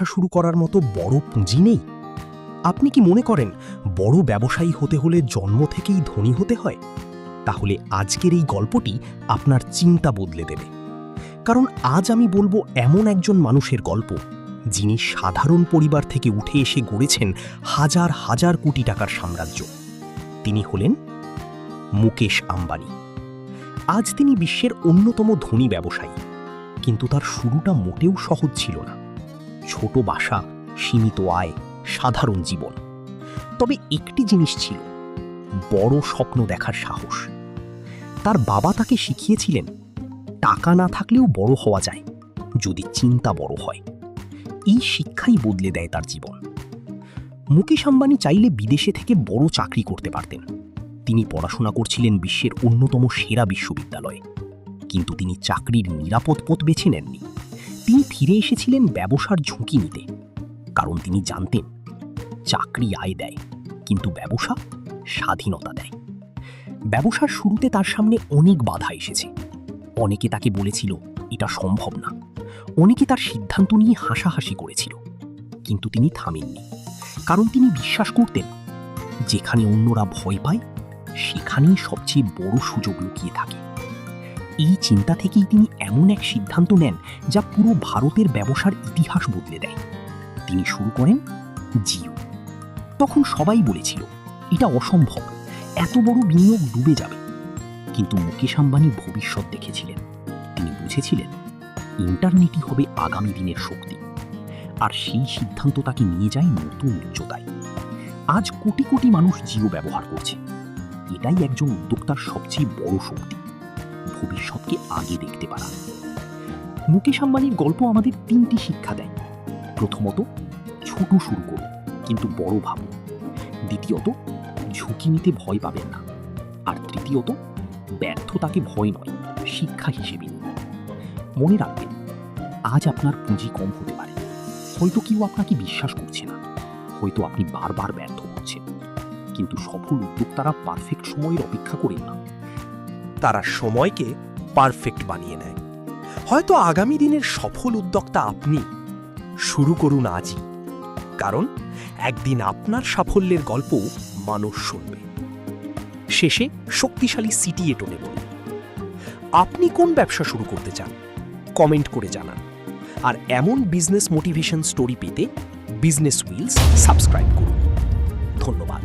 শুরু করার মতো বড় পুঁজি নেই? আপনি কি মনে করেন বড় ব্যবসায়ী হতে হলে জন্ম থেকেই ধনী হতে হয়? তাহলে আজকের এই গল্পটি আপনার চিন্তা বদলে দেবে। কারণ আজ আমি বলবো এমন একজন মানুষের গল্প, যিনি সাধারণ পরিবার থেকে উঠে এসে গড়েছেন হাজার হাজার কোটি টাকার সাম্রাজ্য। তিনি হলেন মুকেশ আম্বানি। আজ তিনি বিশ্বের অন্যতম ধনী ব্যবসায়ী, কিন্তু তার শুরুটা মোটেও সহজ ছিল না। ছোট বাসা, সীমিত আয়, সাধারণ জীবন। তবে একটি জিনিস ছিল, বড় স্বপ্ন দেখার সাহস। তার বাবা তাকে শিখিয়েছিলেন, টাকা না থাকলেও বড় হওয়া যায়, যদি চিন্তা বড় হয়। এই শিক্ষাই বদলে দেয় তার জীবন। মুকেশ আম্বানি চাইলে বিদেশে থেকে বড় চাকরি করতে পারতেন। তিনি পড়াশোনা করছিলেন বিশ্বের অন্যতম সেরা বিশ্ববিদ্যালয়ে, কিন্তু তিনি চাকরির নিরাপদ পথ বেছে নেননি। তিনি ফিরে এসেছিলেন ব্যবসার ঝুঁকি নিতে, কারণ তিনি জানতেন চাকরি আয় দেয়, কিন্তু ব্যবসা স্বাধীনতা দেয়। ব্যবসার শুরুতে তার সামনে অনেক বাধা এসেছে। অনেকে তাকে বলেছিল এটা সম্ভব না, অনেকে তার সিদ্ধান্ত নিয়ে হাসাহাসি করেছিল, কিন্তু তিনি থামেননি। কারণ তিনি বিশ্বাস করতেন, যেখানে অন্যরা ভয় পায় সেখানেই সবচেয়ে বড় সুযোগ লুকিয়ে থাকে। এই চিন্তা থেকেই তিনি এমন এক সিদ্ধান্ত নেন যা পুরো ভারতের ব্যবসার ইতিহাস বদলে দেয়। তিনি শুরু করেন জিও। তখন সবাই বলেছিল এটা অসম্ভব, এত বড় বিনিয়োগ ডুবে যাবে। কিন্তু মুকেশ আম্বানি ভবিষ্যৎ দেখেছিলেন। তিনি বুঝেছিলেন ইন্টারনেটই হবে আগামী দিনের শক্তি, আর সেই সিদ্ধান্ত তাকে নিয়ে যায় নতুন উচ্চতায়। আজ কোটি কোটি মানুষ জিও ব্যবহার করছে। এটাই একজন উদ্যোক্তার সবচেয়ে বড় শক্তি, ভবিষ্যৎকে আগে দেখতে পারা। মুকেশ আম্বানির গল্প আমাদের তিনটি শিক্ষা দেয়। প্রথমত, ছোট শুরু করুন, কিন্তু বড় ভাবুন। দ্বিতীয়ত, ঝুঁকি নিতে ভয় পাবেন না। আর তৃতীয়ত, ব্যর্থতাকে ভয় নয়, শিক্ষা হিসেবে নিন। মনে রাখবেন, আজ আপনার পুঁজি কম হতে পারে, হয়তো কেউ আপনাকে বিশ্বাস করছে না, হয়তো আপনি বারবার ব্যর্থ হচ্ছেন। কিন্তু সফল উদ্যোক্তারা পারফেক্ট সময়ের অপেক্ষা করেন না, তারা সময়কে পারফেক্ট বানিয়ে নেয়। হয়তো আগামী দিনের সফল উদ্যোক্তা আপনি। শুরু করুন আজই, কারণ একদিন আপনার সাফল্যের গল্প মানুষ শুনবে। শেষে শক্তিশালী সিটিএ টোনে বলুন, আপনি কোন ব্যবসা শুরু করতে চান? কমেন্ট করে জানান। আর এমন বিজনেস মোটিভেশন স্টোরি পেতে বিজনেস উইলস সাবস্ক্রাইব করুন। ধন্যবাদ।